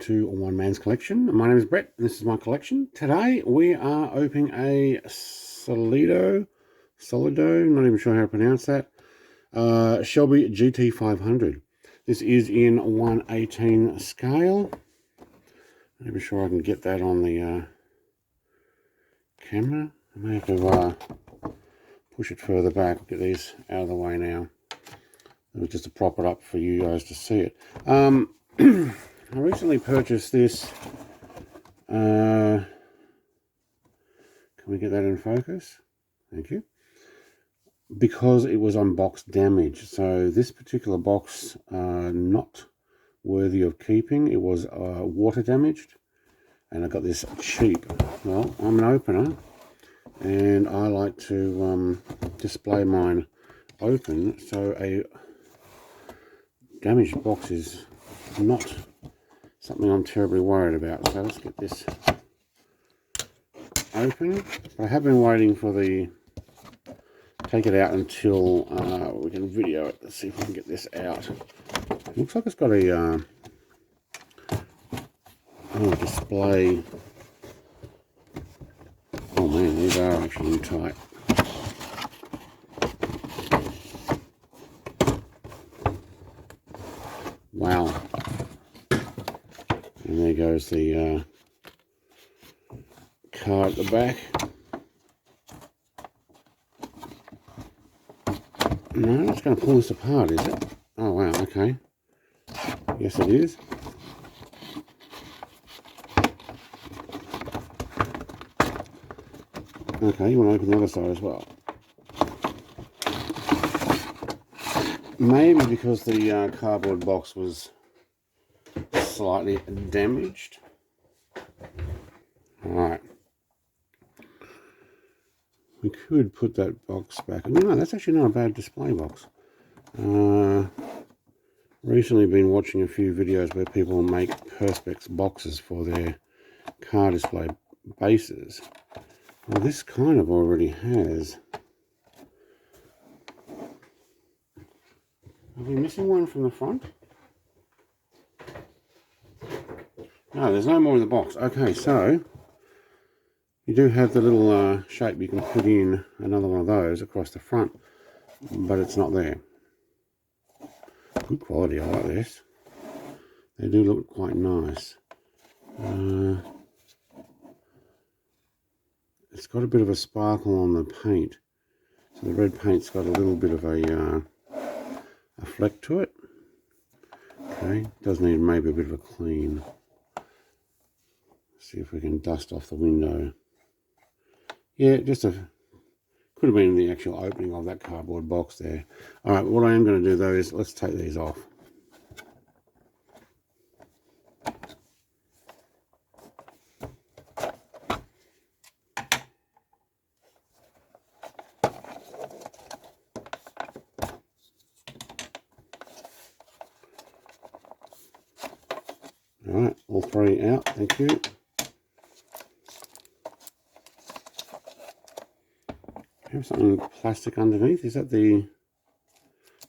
to One Man's Collection. My name is Brett and this is my collection. Today we are opening a Solido, not even sure how to pronounce that, Shelby GT500. This is in 1/18 scale. Not even sure I can get that on the camera. I may have to push it further back. I'll get these out of the way now. Just to prop it up for you guys to see it. I recently purchased this. Can we get that in focus? Thank you. Because it was on box damage. So this particular box, not worthy of keeping. It was water damaged. And I got this cheap. Well, I'm an opener. And I like to display mine open. So a damaged box is not something I'm terribly worried about. So let's get this open. I have been waiting for take it out until we can video it. Let's see if we can get this out. It looks like it's got a display. Oh man, these are actually tight. Wow. And there goes the card at the back. No, it's going to pull this apart, is it? Oh wow, okay. Yes it is. Okay, you want to open the other side as well. Maybe because the cardboard box was slightly damaged. Alright. We could put that box back. You know, that's actually not a bad display box. Recently been watching a few videos where people make Perspex boxes for their car display bases. Well, this kind of already has. Are we missing one from the front? No, there's no more in the box. Okay, so you do have the little shape you can put in another one of those across the front, but it's not there. Good quality, I like this. They do look quite nice. It's got a bit of a sparkle on the paint. So the red paint's got a little bit of a fleck to it. Okay, does need maybe a bit of a clean. See if we can dust off the window. Yeah, just could have been the actual opening of that cardboard box there. All right, what I am going to do though is let's take these off. All right, all three out. Thank you. Have something plastic underneath. Is that it's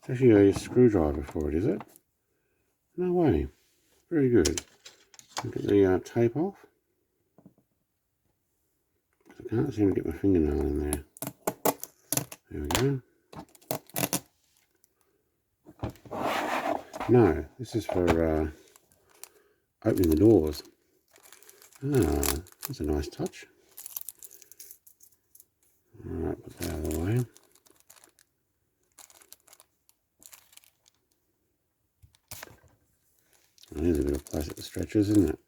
actually a screwdriver for it, is it? No way. Very good. Get the tape off. I can't seem to get my fingernail in there. There we go. No, this is for opening the doors. Ah, that's a nice touch. Alright, put that out of the way. Oh, there's a bit of plastic that stretches, isn't it?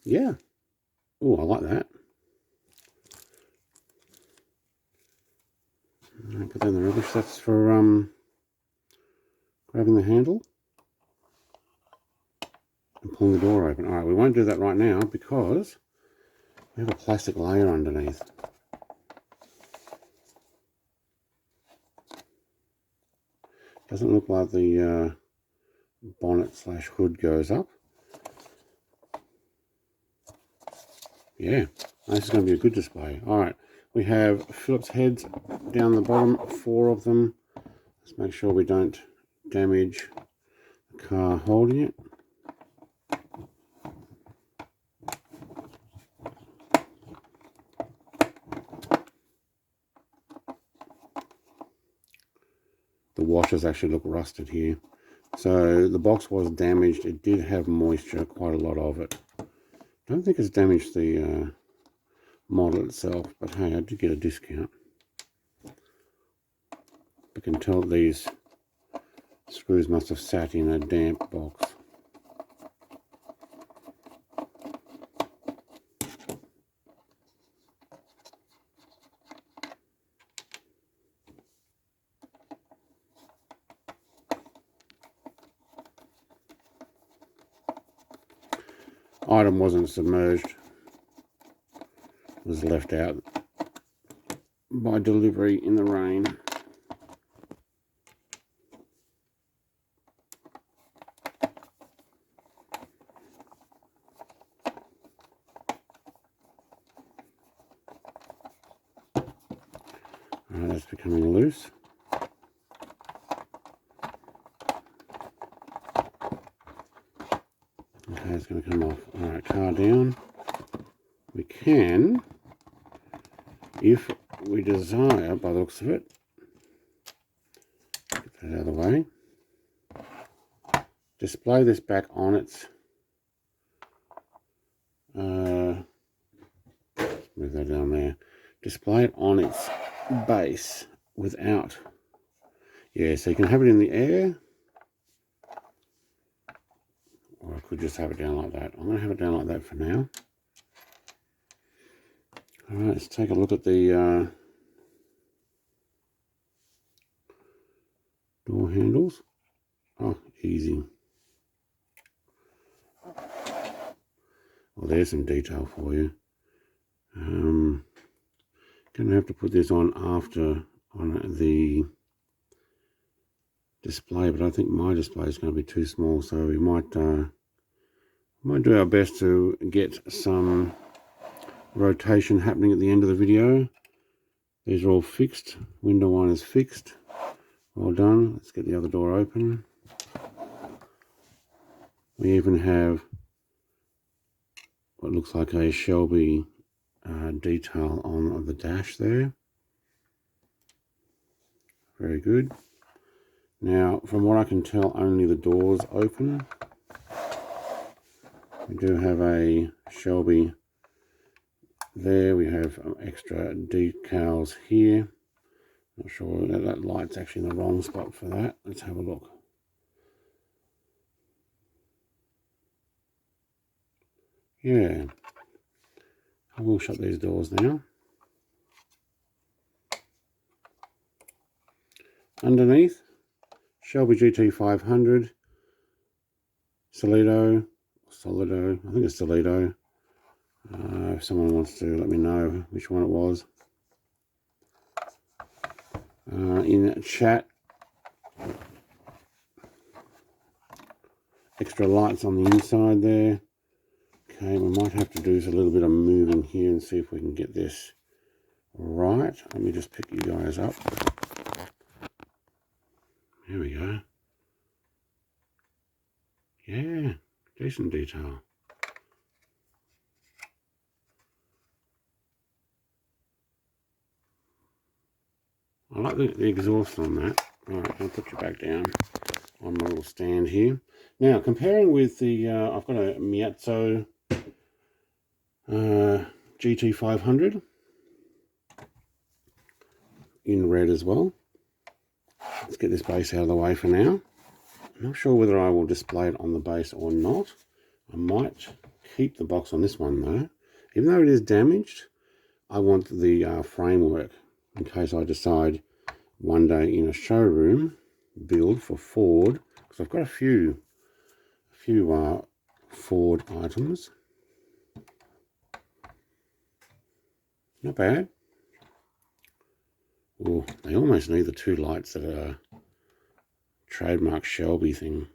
Yeah. Oh, I like that. Alright, put that in the rubbish. That's for grabbing the handle and pulling the door open. Alright, we won't do that right now because we have a plastic layer underneath. Doesn't look like the bonnet slash hood goes up. Yeah, this is going to be a good display. Alright, we have Phillips heads down the bottom, 4 of them. Let's make sure we don't damage the car holding it. The washers actually look rusted here. So the box was damaged. It did have moisture, quite a lot of it. I don't think it's damaged the model itself, but hey, I did get a discount. I can tell these screws must have sat in a damp box. Item wasn't submerged, it was left out by delivery in the rain. Alright, that's becoming loose. Okay, it's going to come off. Alright, car down. We can, if we desire, by the looks of it, get that out of the way, display this back on its, move that down there, display it on its base without, yeah, so you can have it in the air, or I could just have it down like that. I'm going to have it down like that for now. Alright, let's take a look at the door handles. Oh, easy. Well, there's some detail for you. Gonna have to put this on after on the display, but I think my display is going to be too small, so we might do our best to get some rotation happening at the end of the video. These are all fixed. Window one is fixed. Well done. Let's get the other door open. We even have what looks like a Shelby detail on the dash there. Very good. Now, from what I can tell, only the doors open. We do have a Shelby there. We have extra decals here. Not sure that light's actually in the wrong spot for that. Let's have a look. Yeah. I will shut these doors now. Underneath, Shelby GT500, Solido, I think it's Solido. If someone wants to let me know which one it was. In chat, extra lights on the inside there. Okay, we might have to do a little bit of moving here and see if we can get this right. Let me just pick you guys up. There we go. Yeah, decent detail. I like the exhaust on that. Alright, I'll put you back down on my little stand here. Now, comparing with the, I've got a Miazzo GT500 in red as well. Let's get this base out of the way for now. I'm not sure whether I will display it on the base or not. I might keep the box on this one though. Even though it is damaged, I want the framework in case I decide one day in a showroom build for Ford, because I've got a few Ford items. Not bad. Oh, they almost need the two lights that are trademark Shelby thing.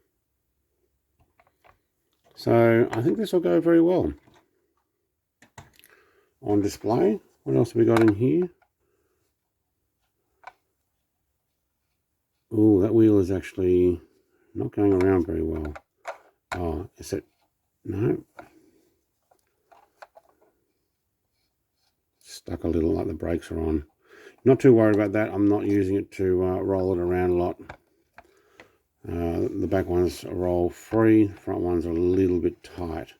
So I think this will go very well on display. What else have we got in here? Oh, that wheel is actually not going around very well. Oh, is it? No. Stuck a little, like the brakes are on. Not too worried about that. I'm not using it to roll it around a lot. The back ones roll free, front ones are a little bit tight.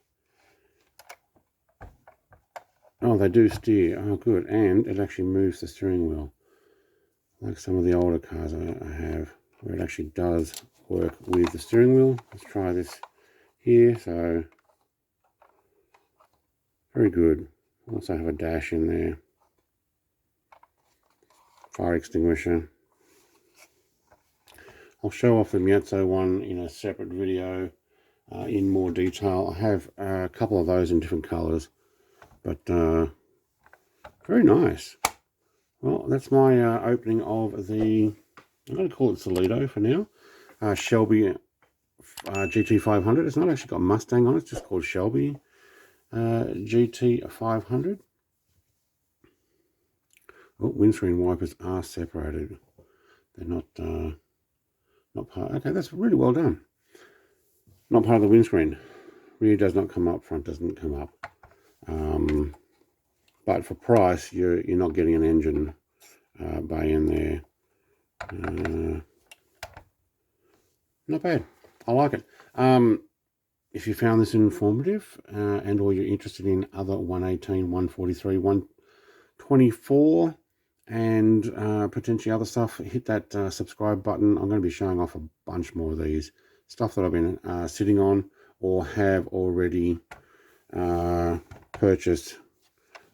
Oh, they do steer. Oh, good. And it actually moves the steering wheel, like some of the older cars I have, where it actually does work with the steering wheel. Let's try this here. So, very good. Also have a dash in there. Fire extinguisher. I'll show off the Miezzo one in a separate video in more detail. I have a couple of those in different colours, but very nice. Well, that's my opening of the, I'm going to call it Solido for now, Shelby GT500. It's not actually got Mustang on it, it's just called Shelby GT500. Oh, windscreen wipers are separated. They're not part. Okay, that's really well done. Not part of the windscreen. Rear does not come up, front doesn't come up. But for price, you're not getting an engine bay in there. Not bad. I like it. If you found this informative and or you're interested in other 118, 143, 124 and potentially other stuff, hit that subscribe button. I'm going to be showing off a bunch more of these stuff that I've been sitting on or have already purchased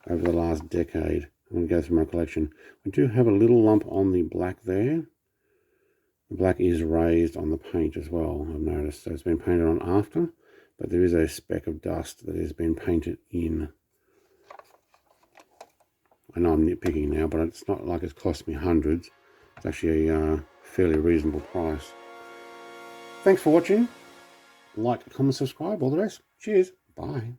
over the last decade. I'm going to go through my collection. We do have a little lump on the black there. The black is raised on the paint as well, I've noticed. So it's been painted on after, but there is a speck of dust that has been painted in. I know I'm nitpicking now, but it's not like it's cost me hundreds. It's actually a fairly reasonable price. Thanks for watching. Like, comment, subscribe, all the rest. Cheers. Bye.